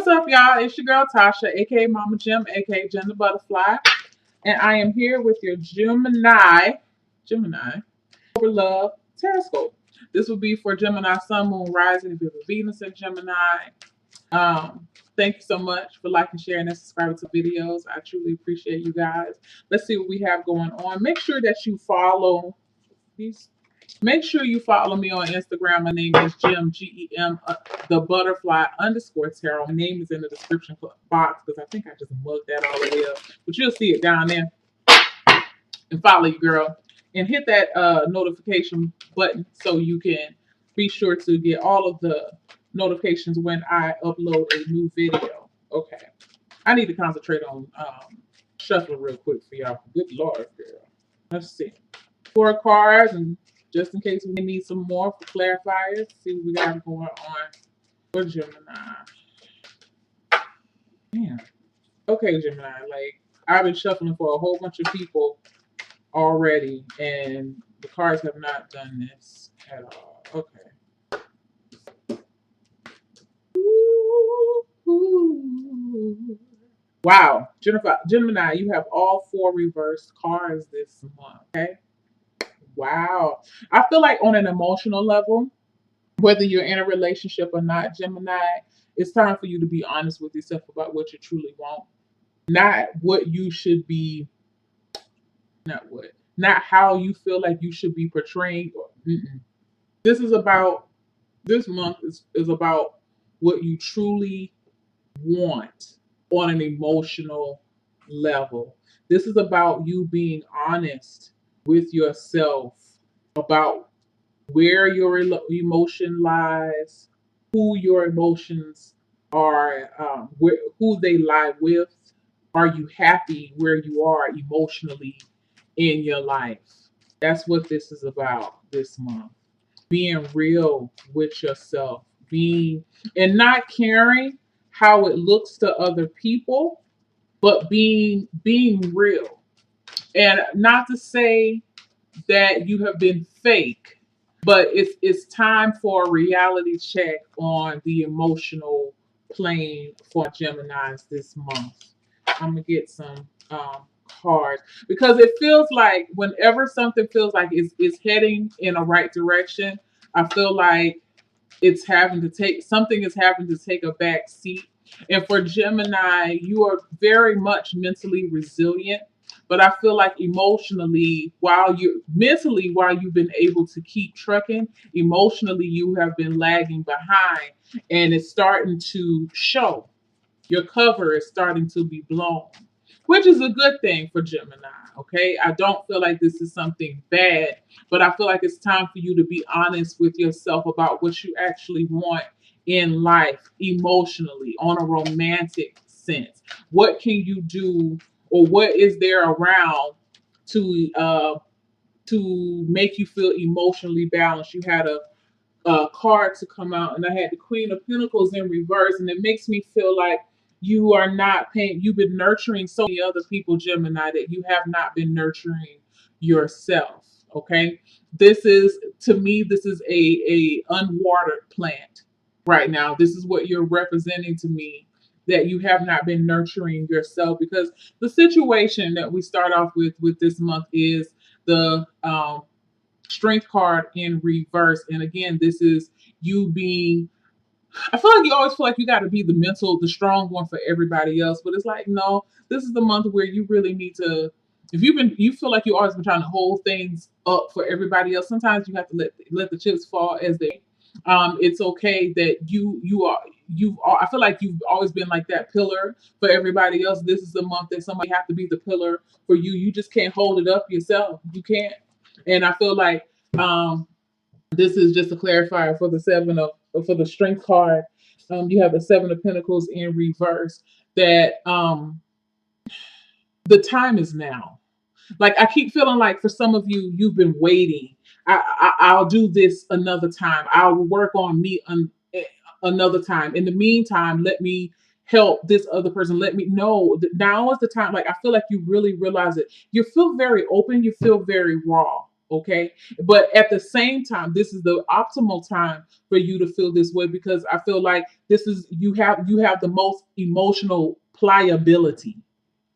What's up, y'all? It's your girl Tasha, aka Mama Gem, aka Jen the Butterfly, and I am here with your Gemini over love Teroscope. This will be for Gemini, Sun, Moon, Rising. If you have a Venus in Gemini, thank you so much for liking, sharing, and subscribing to videos. I truly appreciate you guys. Let's see what we have going on. Make sure that you follow these. Make sure you follow me on Instagram. My name is Gem, Gem, the butterfly _ tarot. My name is in the description box because I think I just mugged that all the way up. But you'll see it down there. And follow you, girl. And hit that notification button so you can be sure to get all of the notifications when I upload a new video. Okay. I need to concentrate on shuffling real quick for y'all. Good Lord, girl. Let's see. 4 cards, and just in case we need some more for clarifiers, see what we got going on for Gemini. Man. Okay, Gemini. Like, I've been shuffling for a whole bunch of people already, and the cards have not done this at all. Okay. Ooh. Wow. Gemini, you have all 4 reversed cards this month. Okay. Wow. I feel like on an emotional level, whether you're in a relationship or not, Gemini, it's time for you to be honest with yourself about what you truly want. Not what you should be, not how you feel like you should be portraying. This month is about what you truly want on an emotional level. This is about you being honest with yourself about where your emotion lies, who your emotions are, who they lie with. Are you happy where you are emotionally in your life? That's what this is about this month. Being real with yourself, and not caring how it looks to other people, but being real. And not to say that you have been fake, but it's time for a reality check on the emotional plane for Geminis this month. I'm gonna get some cards because it feels like whenever something feels like it's heading in a right direction, I feel like something is having to take a back seat. And for Gemini, you are very much mentally resilient. But I feel like emotionally, while you've been able to keep trucking, emotionally you have been lagging behind, and it's starting to show. Your cover is starting to be blown, which is a good thing for Gemini. Okay, I don't feel like this is something bad, but I feel like it's time for you to be honest with yourself about what you actually want in life emotionally, on a romantic sense. What can you do, or what is there around to make you feel emotionally balanced? You had a card to come out, and I had the Queen of Pentacles in reverse, and it makes me feel like you are not paying. You've been nurturing so many other people, Gemini, that you have not been nurturing yourself. Okay, this is a unwatered plant right now. This is what you're representing to me, that you have not been nurturing yourself, because the situation that we start off with this month is the Strength card in reverse. And again, this is you being, I feel like you always feel like you got to be the strong one for everybody else. But it's like, no, this is the month where you really need to, if you feel like you always been trying to hold things up for everybody else, sometimes you have to let the chips fall as they, it's okay that I feel like you've always been like that pillar for everybody else. This is the month that somebody have to be the pillar for you. You just can't hold it up yourself. You can't. And I feel like this is just a clarifier for the Strength card. You have the 7 of Pentacles in reverse. That the time is now. Like, I keep feeling like for some of you, you've been waiting. I'll do this another time. I'll work on me another time. In the meantime, let me help this other person. Let me know that now is the time. Like, I feel like you really realize it. You feel very open. You feel very raw. Okay. But at the same time, this is the optimal time for you to feel this way, because I feel like this is you have the most emotional pliability.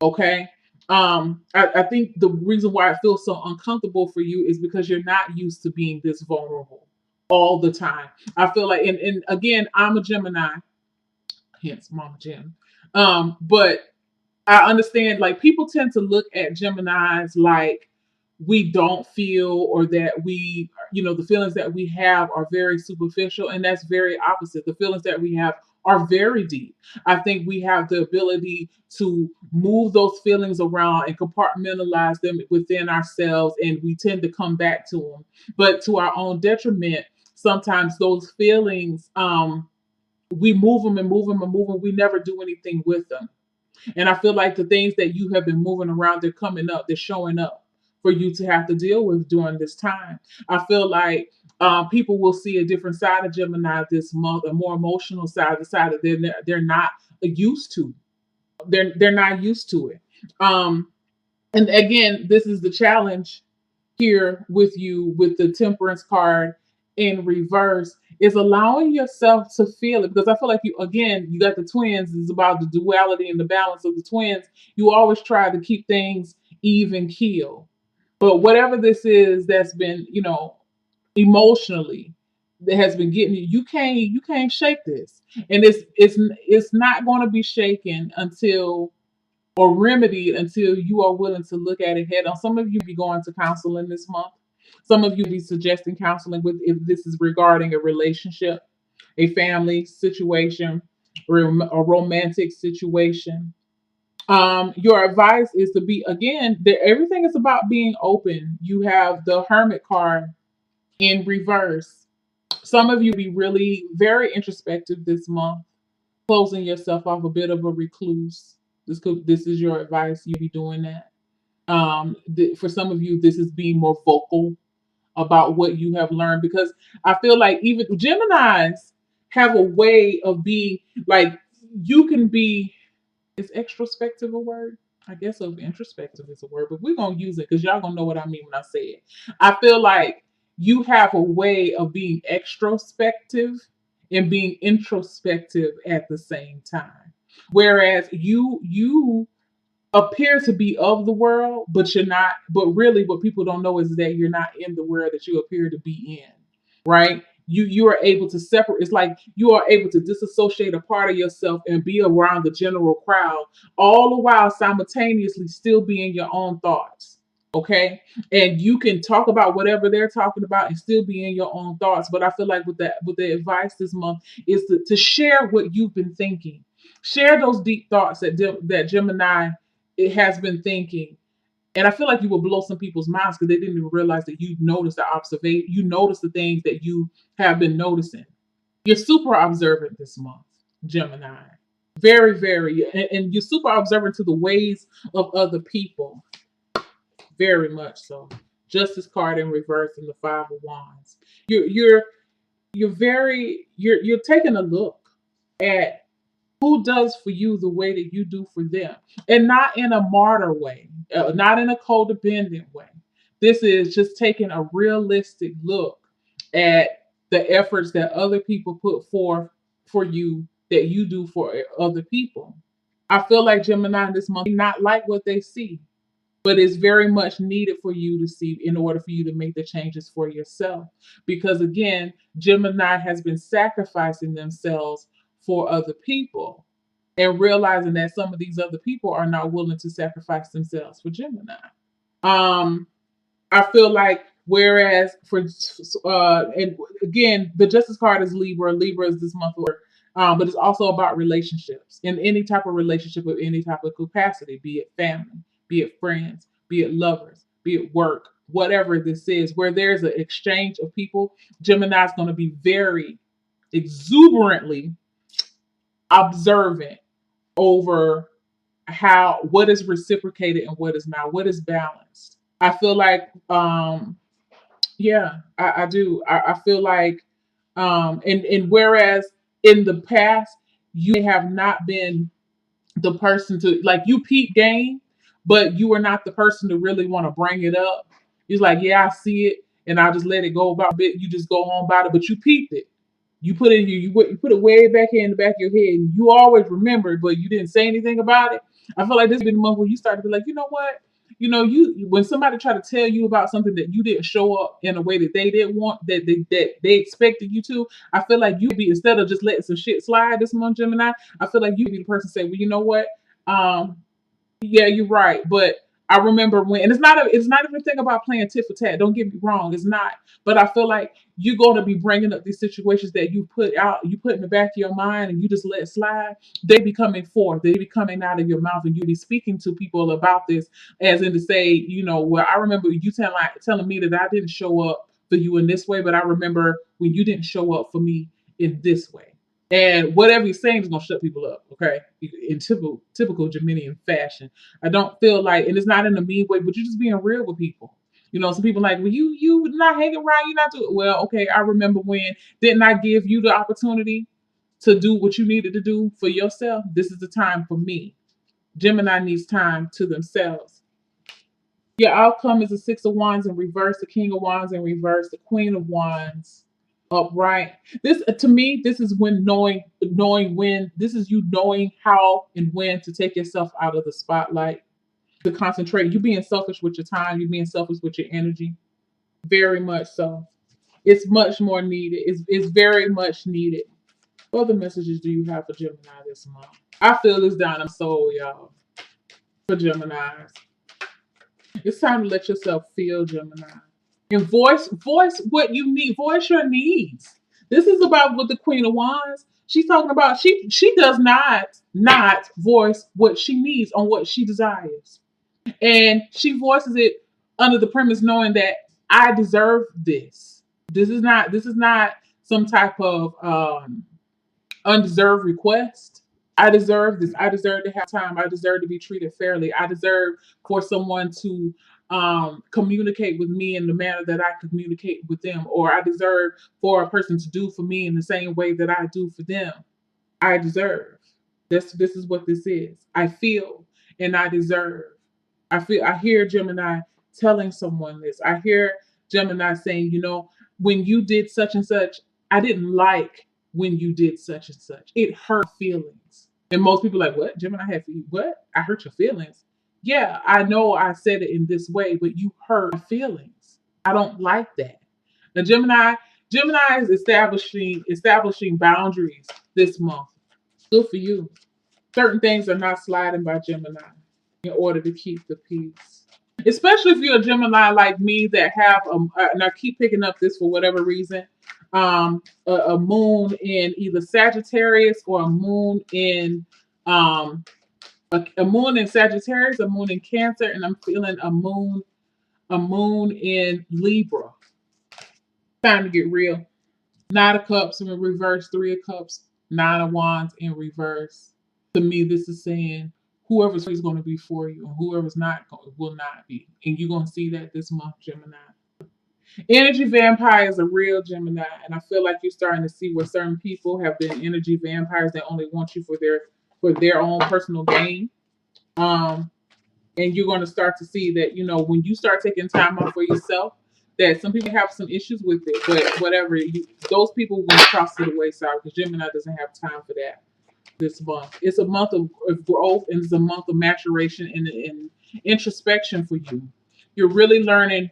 Okay. I think the reason why it feels so uncomfortable for you is because you're not used to being this vulnerable all the time. I feel like, and again, I'm a Gemini, hence Mama Jim. But I understand, like, people tend to look at Geminis like we don't feel, or that we, the feelings that we have are very superficial, and that's very opposite. The feelings that we have are very deep. I think we have the ability to move those feelings around and compartmentalize them within ourselves, and we tend to come back to them, but to our own detriment. Sometimes those feelings, we move them and move them and move them. We never do anything with them. And I feel like the things that you have been moving around, they're coming up, they're showing up for you to have to deal with during this time. I feel like people will see a different side of Gemini this month, a more emotional side, the side that they're not used to. They're not used to it. And again, this is the challenge here with you with the Temperance card in reverse, is allowing yourself to feel it, because I feel like you got the twins, is about the duality and the balance of the twins. You always try to keep things even keel, but whatever this is that's been, emotionally, that has been getting you, you can't shake this, and it's not going to be shaken until, or remedied until, you are willing to look at it head on. Some of you be going to counseling this month. Some of you be suggesting counseling with, if this is regarding a relationship, a family situation, or a romantic situation. Your advice is to be, again, everything is about being open. You have the Hermit card in reverse. Some of you be really very introspective this month, closing yourself off, a bit of a recluse. This is your advice. You be doing that. For some of you, this is being more vocal about what you have learned, because I feel like even Geminis have a way of being like, you can be, is extrospective a word? I guess of introspective is a word, but we're gonna use it because y'all gonna know what I mean when I say it. I feel like you have a way of being extrospective and being introspective at the same time. Whereas you appear to be of the world, but you're not. But really, what people don't know is that you're not in the world that you appear to be in, right? You are able to separate. It's like you are able to disassociate a part of yourself and be around the general crowd, all the while simultaneously still be in your own thoughts. Okay, and you can talk about whatever they're talking about and still be in your own thoughts. But I feel like with the advice this month is to share what you've been thinking, share those deep thoughts that Gemini, it has been thinking. And I feel like you will blow some people's minds because they didn't even realize that you noticed the observation, you noticed the things that you have been noticing. You're super observant this month, Gemini. Very, very, and you're super observant to the ways of other people. Very much so. Justice card in reverse and the Five of Wands. You're you're taking a look at who does for you the way that you do for them, and not in a martyr way, not in a codependent way. This is just taking a realistic look at the efforts that other people put forth for you, that you do for other people. I feel like Gemini this month not like what they see, but it's very much needed for you to see in order for you to make the changes for yourself. Because again, Gemini has been sacrificing themselves for other people, and realizing that some of these other people are not willing to sacrifice themselves for Gemini. Um, I feel like, whereas for and again, the Justice card is Libra. Libra is this month, but it's also about relationships, in any type of relationship of any type of capacity, be it family, be it friends, be it lovers, be it work, whatever this is, where there's an exchange of people. Gemini is going to be very exuberantly observant over what is reciprocated and what is not, what is balanced. I feel like, yeah, I do. I feel like, and whereas in the past you have not been the person to, like, you peep game, but you are not the person to really want to bring it up. You're like, yeah, I see it, and I'll just let it go about a bit. You just go on about it, but you peeped it. You put it you put it way back here in the back of your head, and you always remember it, but you didn't say anything about it. I feel like this has been the month where you start to be like, you know what? You when somebody try to tell you about something that you didn't show up in a way that they didn't want, that they expected you to, I feel like you be, instead of just letting some shit slide this month, Gemini, I feel like you be the person say, well, you know what? Um, yeah, you're right. But I remember when, and it's not even a thing about playing tit for tat. Don't get me wrong, it's not. But I feel like you're going to be bringing up these situations that you put in the back of your mind, and you just let slide. They be coming forth. They be coming out of your mouth, and you be speaking to people about this, as in to say, well, I remember you telling me that I didn't show up for you in this way, but I remember when you didn't show up for me in this way. And whatever he's saying is gonna shut people up, okay? In typical Geminian fashion. I don't feel like, and it's not in a mean way, but you're just being real with people. Some people like, well, you not hanging around, you not doing well. Okay, I remember when didn't I give you the opportunity to do what you needed to do for yourself? This is the time for me. Gemini needs time to themselves. Your outcome is the Six of Wands in reverse, the King of Wands in reverse, the Queen of Wands upright. This, to me, this is when knowing when, this is you knowing how and when to take yourself out of the spotlight, to concentrate. You being selfish with your time, you being selfish with your energy. Very much so. It's much more needed. It's very much needed. What other messages do you have for Gemini this month? I feel this down in soul, y'all. For Geminis. It's time to let yourself feel, Gemini. And voice what you need. Voice your needs. This is about what the Queen of Wands. She's talking about. She does not voice what she needs on what she desires, and she voices it under the premise knowing that I deserve this. This is not some type of undeserved request. I deserve this. I deserve to have time. I deserve to be treated fairly. I deserve for someone to communicate with me in the manner that I communicate with them, or I deserve for a person to do for me in the same way that I do for them. I deserve. This is what this is. I feel and I deserve. I hear Gemini telling someone this. I hear Gemini saying, when you did such and such, I didn't like when you did such and such. It hurt feelings. And most people are like, what? Gemini had what? I hurt your feelings. Yeah, I know I said it in this way, but you hurt my feelings. I don't like that. Now Gemini is establishing boundaries this month. Good for you. Certain things are not sliding by Gemini in order to keep the peace. Especially if you're a Gemini like me that have, and I keep picking up this for whatever reason, a moon in either Sagittarius or a moon in Sagittarius, a moon in Cancer, and I'm feeling a moon in Libra. Time to get real. Nine of Cups in reverse, Three of Cups, Nine of Wands in reverse. To me, this is saying whoever's going to be for you and whoever's not will not be. And you're going to see that this month, Gemini. Energy vampires are real, Gemini. And I feel like you're starting to see where certain people have been energy vampires that only want you for their own personal gain. And you're going to start to see that, when you start taking time off for yourself, that some people have some issues with it, but whatever, those people will cross to the wayside because Gemini doesn't have time for that this month. It's a month of growth, and it's a month of maturation and introspection for you. You're really learning.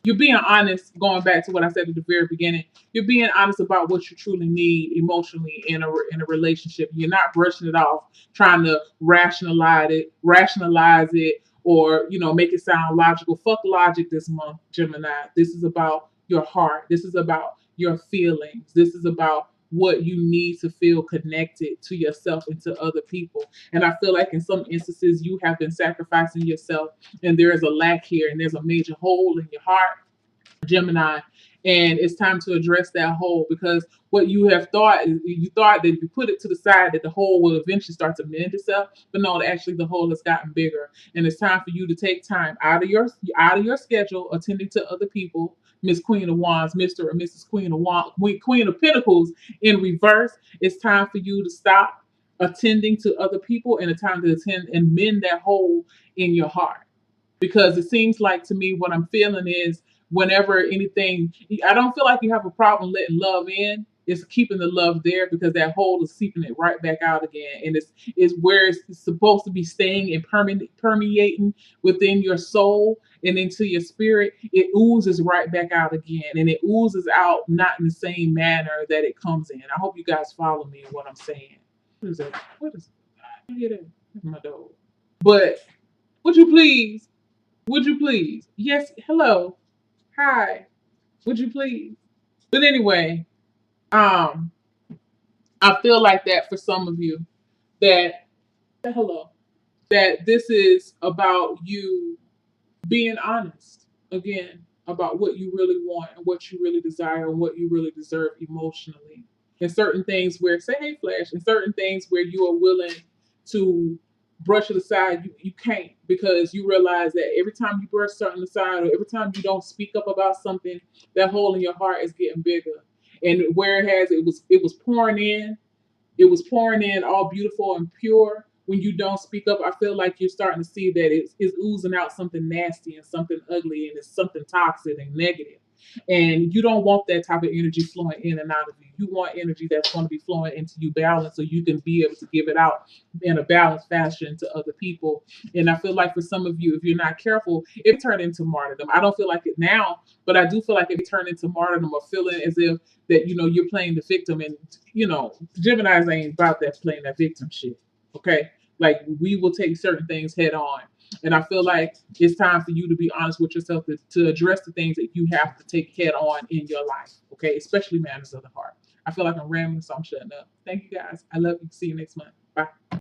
You're being honest, going back to what I said at the very beginning. You're being honest about what you truly need emotionally in a relationship. You're not brushing it off, trying to rationalize it, or make it sound logical. Fuck logic this month, Gemini. This is about your heart. This is about your feelings. This is about what you need to feel connected to yourself and to other people. And I feel like in some instances you have been sacrificing yourself, and there is a lack here, and there's a major hole in your heart, Gemini. And it's time to address that hole, because what you have thought is, you thought that if you put it to the side that the hole will eventually start to mend itself, but no, actually the hole has gotten bigger. And it's time for you to take time out of your schedule, attending to other people. Miss Queen of Wands, Mr. or Mrs. Queen of Wands, Queen of Pentacles in reverse. It's time for you to stop attending to other people, and it's time to attend and mend that hole in your heart. because it seems like to me what I'm feeling is whenever anything, I don't feel like you have a problem letting love in. It's keeping the love there because that hole is seeping it right back out again, and it's where it's supposed to be staying and permeating within your soul and into your spirit. It oozes right back out again, and it oozes out not in the same manner that it comes in. I hope you guys follow me in what I'm saying. What is that? What is? I hear that? That's my dog. But would you please? Would you please? Yes. Hello. Hi. Would you please? But anyway, um, I feel like that for some of you that hello that this is about you being honest again about what you really want and what you really desire and what you really deserve emotionally. And certain things where say, hey Flash, and certain things where you are willing to brush it aside, you can't because you realize that every time you brush something aside or every time you don't speak up about something, that hole in your heart is getting bigger. And whereas it was pouring in, it was pouring in all beautiful and pure. When you don't speak up, I feel like you're starting to see that it's oozing out something nasty and something ugly and it's something toxic and negative. And you don't want that type of energy flowing in and out of you. You want energy that's going to be flowing into you balanced so you can be able to give it out in a balanced fashion to other people. And I feel like for some of you, if you're not careful, it turn into martyrdom. I don't feel like it now, but I do feel like it turned into martyrdom or feeling as if that you're playing the victim and Gemini's ain't about that playing that victim shit. Okay. Like we will take certain things head on. And I feel like it's time for you to be honest with yourself to address the things that you have to take head on in your life. Okay. Especially matters of the heart. I feel like I'm rambling, so I'm shutting up. Thank you guys. I love you. See you next month. Bye.